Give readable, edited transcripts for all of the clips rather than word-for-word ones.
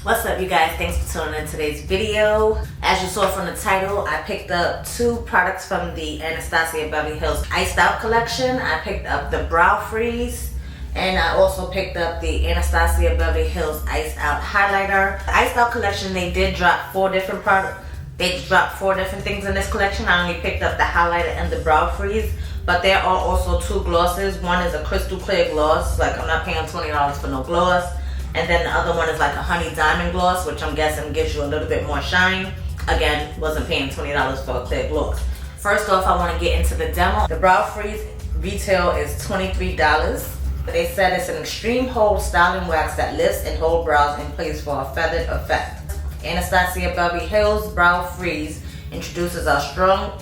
What's up, you guys? Thanks for tuning in today's video. As you saw from the title, I picked up two products from the Anastasia Beverly Hills Iced Out collection. I picked up the Brow Freeze, and I also picked up the Anastasia Beverly Hills Iced Out Highlighter. The Iced Out collection, they did drop four different products. They dropped four different things in this collection. I only picked up the highlighter and the Brow Freeze, but there are also two glosses. One is a crystal clear gloss, like I'm not paying $20 for no gloss. And then the other one is like a honey diamond gloss, which I'm guessing gives you a little bit more shine. Again, wasn't paying $20 for a clear gloss. First off, I want to get into the demo. The Brow Freeze retail is $23. They said it's an extreme hold styling wax that lifts and holds brows in place for a feathered effect. Anastasia Beverly Hills Brow Freeze introduces our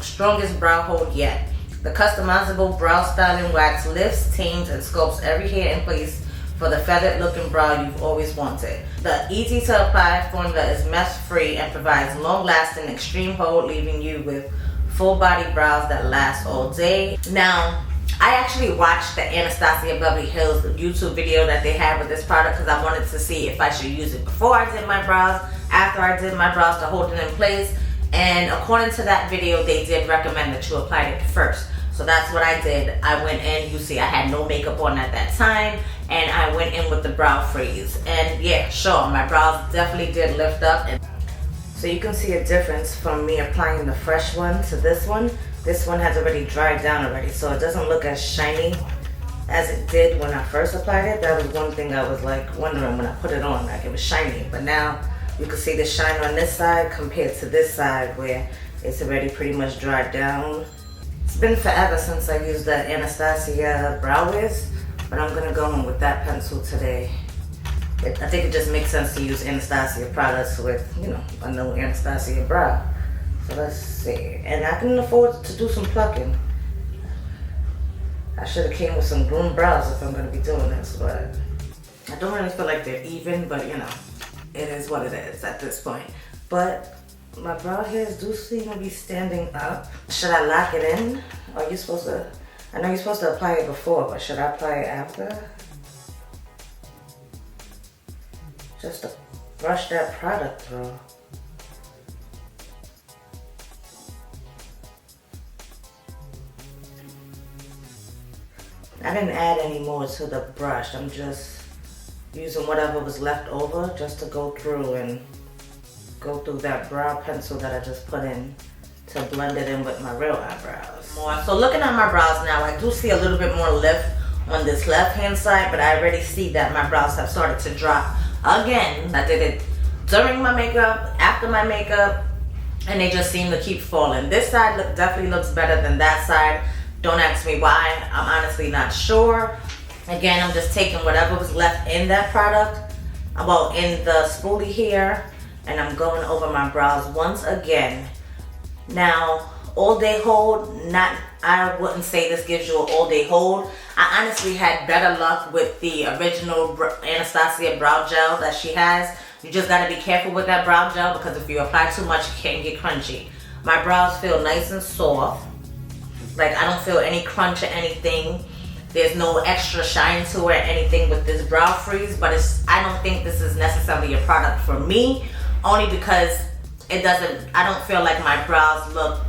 strongest brow hold yet. The customizable brow styling wax lifts, tames, and sculpts every hair in place for the feathered looking brow you've always wanted. The easy to apply formula is mess free and provides long lasting extreme hold, leaving you with full body brows that last all day. Now, I actually watched the Anastasia Beverly Hills YouTube video that they had with this product because I wanted to see if I should use it before I did my brows, after I did my brows to hold it in place. And according to that video, they did recommend that you apply it first. So that's what I did. I went in, you see I had no makeup on at that time, and I went in with the Brow Freeze. And yeah, sure, my brows definitely did lift up. And so you can see a difference from me applying the fresh one to this one. This one has already dried down already, so it doesn't look as shiny as it did when I first applied it. That was one thing I was like wondering when I put it on, like it was shiny. But now you can see the shine on this side compared to this side where it's already pretty much dried down. It's been forever since I used the Anastasia Brow Wiz, but I'm gonna go in with that pencil today. I think it just makes sense to use Anastasia products with, you know, a new Anastasia brow. So let's see. And I can afford to do some plucking. I should have came with some groomed brows if I'm gonna be doing this, but I don't really feel like they're even, but you know, it is what it is at this point. But my brow hairs do seem to be standing up. Should I lock it in? Are you supposed to? I know you're supposed to apply it before, but should I apply it after? Just to brush that product through. I didn't add any more to the brush. I'm just using whatever was left over just to go through and go through that brow pencil that I just put in to blend it in with my real eyebrows. So looking at my brows now, I do see a little bit more lift on this left hand side, but I already see that my brows have started to drop again. I did it during my makeup, after my makeup, and they just seem to keep falling. This side definitely looks better than that side. Don't ask me why, I'm honestly not sure. Again, I'm just taking whatever was left in that product, well, in the spoolie here, and I'm going over my brows once again. Now, all day hold, I wouldn't say this gives you an all day hold. I honestly had better luck with the original Anastasia brow gel that she has. You just gotta be careful with that brow gel because if you apply too much, it can get crunchy. My brows feel nice and soft. Like I don't feel any crunch or anything. There's no extra shine to it or anything with this Brow Freeze, but I don't think this is necessarily a product for me, only because I don't feel like my brows look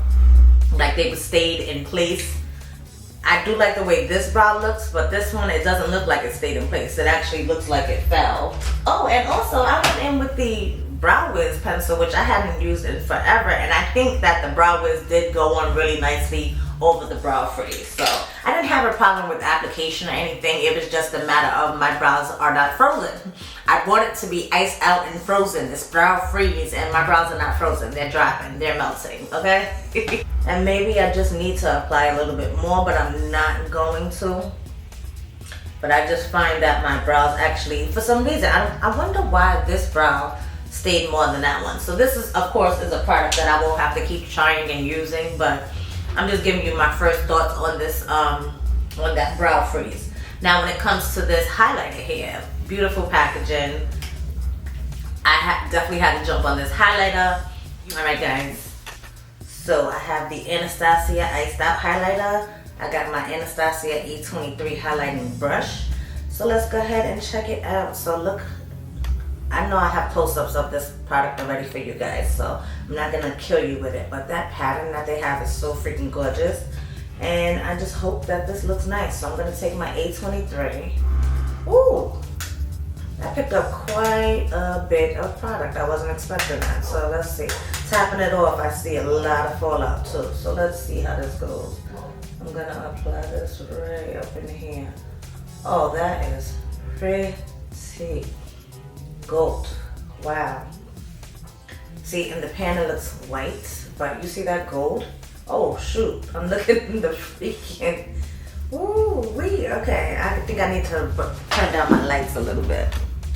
like they stayed in place. I do like the way this brow looks, but this one, it doesn't look like it stayed in place. It actually looks like it fell. Oh, and also I went in with the Brow Wiz pencil, which I haven't used in forever, and I think that the Brow Wiz did go on really nicely over the Brow Freeze. So I didn't have a problem with application or anything. It was just a matter of my brows are not frozen. I want it to be iced out and frozen, this Brow Freeze, and my brows are not frozen. They're dropping, they're melting, okay? And maybe I just need to apply a little bit more, but I'm not going to. But I just find that my brows actually, for some reason, I wonder why this brow stayed more than that one. So this is, of course, is a product that I will have to keep trying and using, but I'm just giving you my first thoughts on this, on that Brow Freeze. Now, when it comes to this highlighter here, beautiful packaging. I definitely had to jump on this highlighter. All right, guys. So I have the Anastasia Iced Out highlighter. I got my Anastasia E23 highlighting brush. So let's go ahead and check it out. So look I know I have close-ups of this product already for you guys, so I'm not gonna kill you with it. But that pattern that they have is so freaking gorgeous. And I just hope that this looks nice. So I'm gonna take my A23. Ooh, I picked up quite a bit of product. I wasn't expecting that. So let's see. Tapping it off, I see a lot of fallout too. So let's see how this goes. I'm gonna apply this right up in here. Oh, that is pretty gold. Wow. See, in the pan it looks white, but you see that gold? Oh shoot, I'm looking in the freaking, ooh wee, okay. I think I need to turn down my lights a little bit.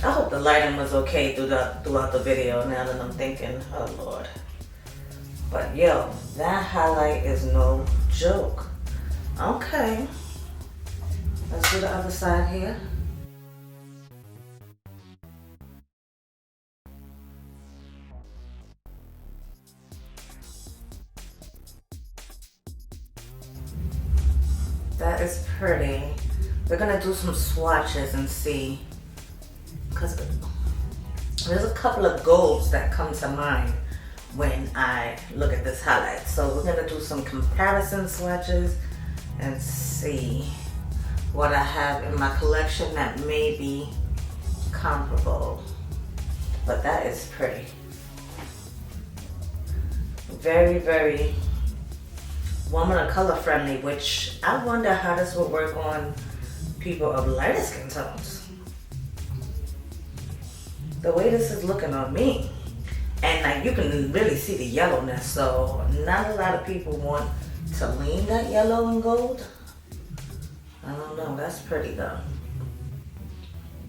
I hope the lighting was okay throughout the video now that I'm thinking, oh Lord. But yo, that highlight is no joke. Okay, let's do the other side here. That is pretty. We're gonna do some swatches and see, because there's a couple of golds that come to mind when I look at this highlight. So we're gonna do some comparison swatches and see what I have in my collection that may be comparable. But that is pretty. Very, very woman of color friendly, which I wonder how this would work on people of lighter skin tones. The way this is looking on me, and like you can really see the yellowness, so not a lot of people want to lean that yellow and gold. I don't know, that's pretty though.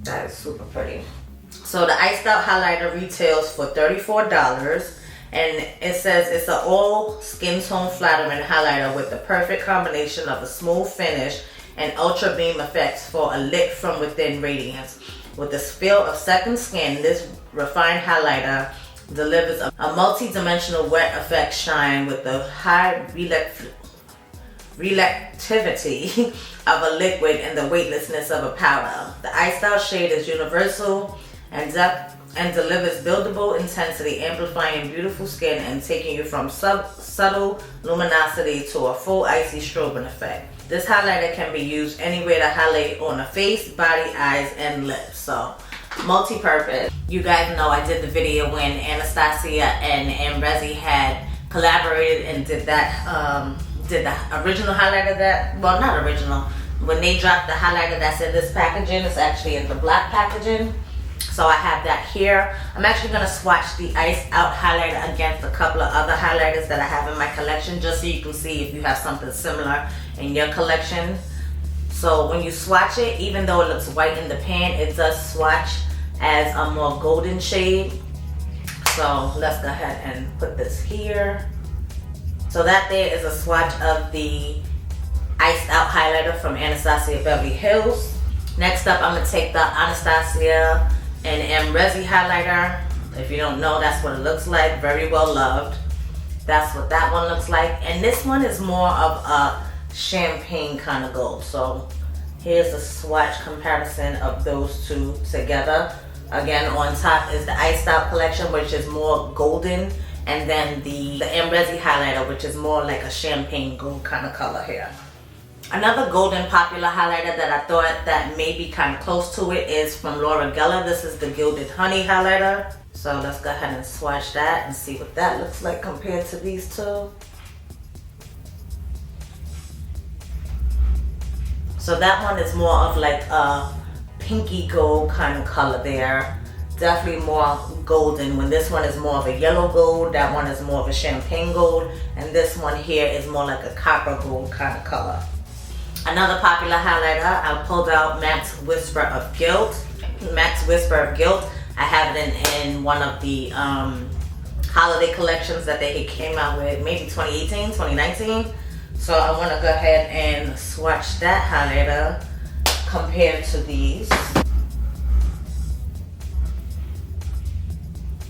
That is super pretty. So the iced out highlighter retails for $34. And it says it's an all skin tone flattering highlighter with the perfect combination of a smooth finish and ultra beam effects for a lit from within radiance. With the feel of second skin, this refined highlighter delivers a multi-dimensional wet effect shine with the high relativity of a liquid and the weightlessness of a powder. The iced out shade is universal and depth and delivers buildable intensity, amplifying beautiful skin and taking you from subtle luminosity to a full icy strobing effect. This highlighter can be used anywhere to highlight on the face, body, eyes, and lips. So multi-purpose. You guys know I did the video when Anastasia and AMREZY had collaborated and did that, did the original highlighter that, well not original, when they dropped the highlighter that's in this packaging, it's actually in the black packaging. So I have that here. I'm actually gonna swatch the Ice Out highlighter against a couple of other highlighters that I have in my collection, just so you can see if you have something similar in your collection. So when you swatch it, even though it looks white in the pan, it does swatch as a more golden shade. So let's go ahead and put this here. So that there is a swatch of the Iced Out highlighter from Anastasia Beverly Hills. Next up, I'm gonna take the Anastasia and AMREZY highlighter. If you don't know, that's what it looks like. Very well loved. That's what that one looks like. And this one is more of a champagne kind of gold. So here's a swatch comparison of those two together. Again, on top is the Iced Out collection, which is more golden, and then the AMREZY highlighter, which is more like a champagne gold kind of color here. Another golden popular highlighter that I thought that may be kind of close to it is from Laura Geller. This is the Gilded Honey highlighter. So let's go ahead and swatch that and see what that looks like compared to these two. So that one is more of like a pinky gold kind of color there. Definitely more golden, when this one is more of a yellow gold, that one is more of a champagne gold, and this one here is more like a copper gold kind of color. Another popular highlighter, I pulled out Mac's Whisper of Guilt. Mac's Whisper of Guilt, I have it in one of the holiday collections that they came out with, maybe 2018, 2019. So I want to go ahead and swatch that highlighter compared to these.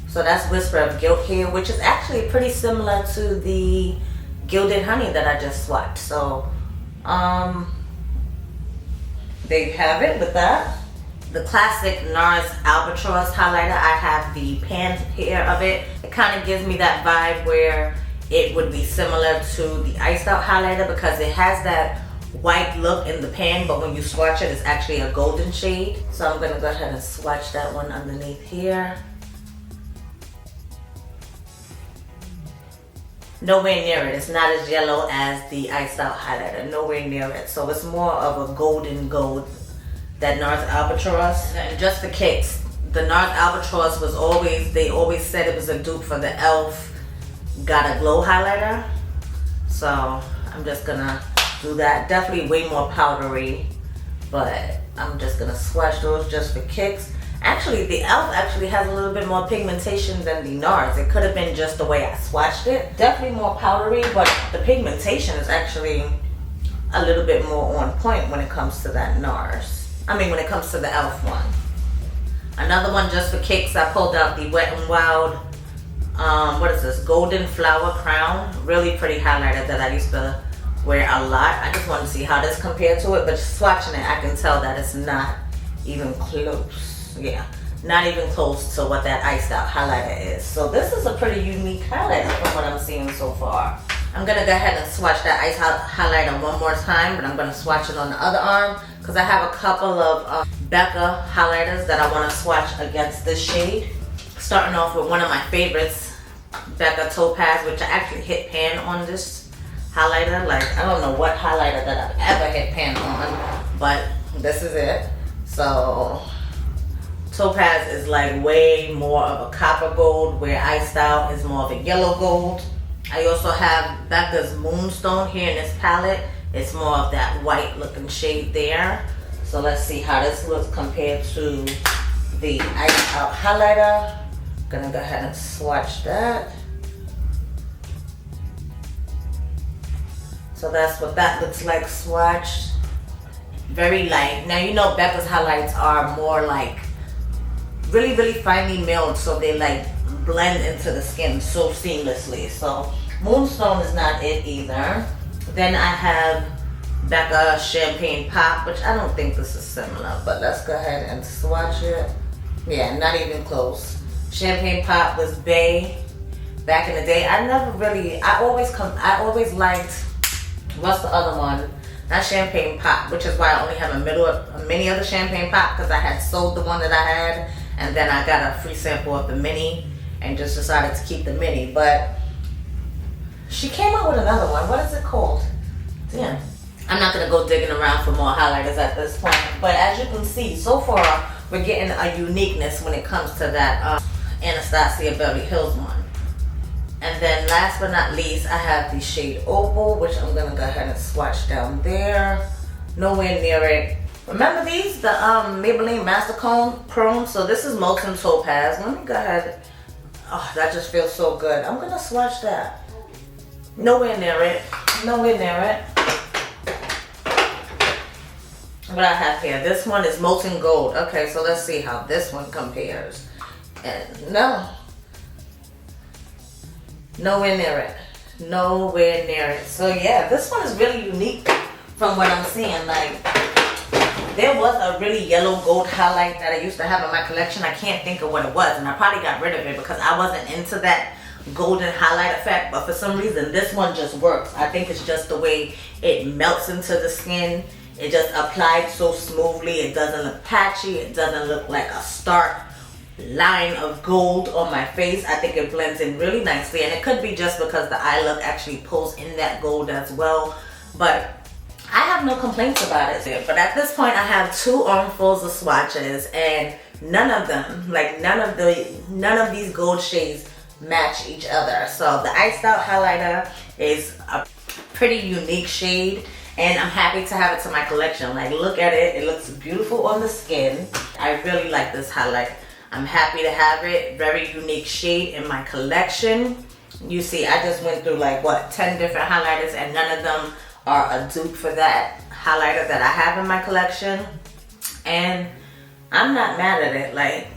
So that's Whisper of Guilt here, which is actually pretty similar to the Gilded Honey that I just swatched. So there you have it with that. the classic NARS Albatross highlighter. I have the pan here of it. It kind of gives me that vibe where it would be similar to the iced out highlighter because it has that white look in the pan, but when you swatch it, it's actually a golden shade. So I'm gonna go ahead and swatch that one underneath here. Nowhere near it. It's not as yellow as the iced out highlighter. Nowhere near it. So it's more of a golden gold, that NARS Albatross. And just for kicks, the NARS Albatross was always, they always said it was a dupe for the e.l.f. Got a Glow highlighter. So I'm just gonna do that. Definitely way more powdery, but I'm just gonna swatch those just for kicks. Actually, the e.l.f. actually has a little bit more pigmentation than the NARS. It could have been just the way I swatched it. Definitely more powdery, but the pigmentation is actually a little bit more on point when it comes to that NARS. I mean, when it comes to the e.l.f. one. Another one just for kicks, I pulled out the Wet n Wild, what is this, Golden Flower Crown. Really pretty highlighter that I used to wear a lot. I just wanted to see how this compared to it, but just swatching it, I can tell that it's not even close. Yeah, not even close to what that iced out highlighter is. So this is a pretty unique highlighter from what I'm seeing so far. I'm gonna go ahead and swatch that ice highlighter one more time, but I'm gonna swatch it on the other arm because I have a couple of Becca highlighters that I wanna swatch against this shade. Starting off with one of my favorites, Becca Topaz, which I actually hit pan on this highlighter. Like, I don't know what highlighter that I've ever hit pan on, but this is it. So Topaz is like way more of a copper gold, where iced out is more of a yellow gold. I also have Becca's Moonstone here in this palette. It's more of that white looking shade there. So let's see how this looks compared to the iced out highlighter. Gonna go ahead and swatch that. So that's what that looks like swatched. Very light. Now you know Becca's highlights are more like really, really finely milled, so they like blend into the skin so seamlessly. So Moonstone is not it either. Then I have Becca Champagne Pop, which I don't think this is similar, but let's go ahead and swatch it. Yeah, not even close. Champagne Pop was Bay back in the day. I always liked, what's the other one? Not Champagne Pop, which is why I only have a mini of the Champagne Pop, because I had sold the one that I had, and then I got a free sample of the mini and just decided to keep the mini. But she came out with another one. What is it called? Damn. I'm not gonna go digging around for more highlighters at this point, but as you can see, so far we're getting a uniqueness when it comes to that Anastasia Beverly Hills one. And then last but not least, I have the shade Opal, which I'm gonna go ahead and swatch down there. Nowhere near it. Remember these? The Maybelline Master Chrome? So this is Molten Topaz. Let me go ahead. Oh, that just feels so good. I'm gonna swatch that. Nowhere near it. Nowhere near it. What I have here, this one is Molten Gold. Okay, so let's see how this one compares. And no. Nowhere near it. Nowhere near it. So yeah, this one is really unique from what I'm seeing. Like, there was a really yellow gold highlight that I used to have in my collection. I can't think of what it was, and I probably got rid of it because I wasn't into that golden highlight effect, but for some reason this one just works. I think it's just the way it melts into the skin. It just applied so smoothly. It doesn't look patchy. It doesn't look like a stark line of gold on my face. I think it blends in really nicely, and it could be just because the eye look actually pulls in that gold as well, but I have no complaints about it. But at this point I have 2 armfuls of swatches, and none of them, like none of these gold shades match each other. So the iced out highlighter is a pretty unique shade, and I'm happy to have it to my collection. Like, look at it. It looks beautiful on the skin. I really like this highlight. I'm happy to have it. Very unique shade in my collection. You see, I just went through like, what, 10 different highlighters, and none of them are a dupe for that highlighter that I have in my collection. And I'm not mad at it. Like,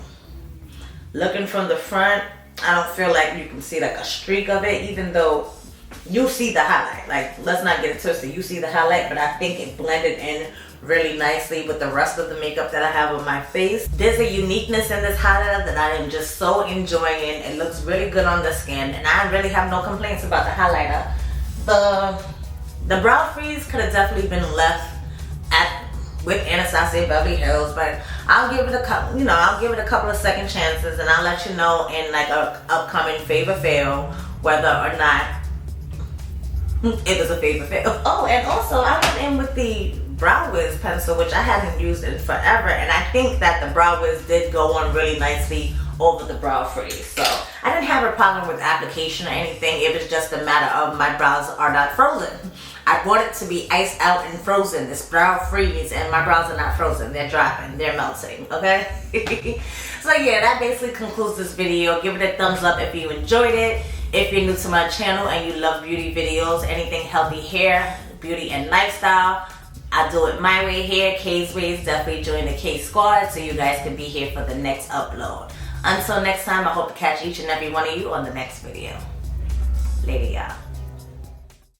looking from the front, I don't feel like you can see like a streak of it, even though you see the highlight. Like, let's not get it twisted. You see the highlight, but I think it blended in really nicely with the rest of the makeup that I have on my face. There's a uniqueness in this highlighter that I am just so enjoying. It looks really good on the skin, and I really have no complaints about the highlighter. The brow freeze could have definitely been left with Anastasia Beverly Hills, but I'll give it a couple, I'll give it a couple of second chances, and I'll let you know in like a upcoming fave or fail whether or not it was a fave or fail. Oh, and also I went in with the Brow Wiz pencil, which I hadn't used in forever, and I think that the Brow Wiz did go on really nicely over the brow freeze. So I didn't have a problem with application or anything. It was just a matter of my brows are not frozen. I want it to be iced out and frozen. This brow freeze, and my brows are not frozen. They're dropping. They're melting. Okay? So yeah, that basically concludes this video. Give it a thumbs up if you enjoyed it. If you're new to my channel and you love beauty videos, anything healthy hair, beauty and lifestyle, I do it my way here, K's Ways. Definitely join the K Squad so you guys can be here for the next upload. Until next time, I hope to catch each and every one of you on the next video. Later, y'all.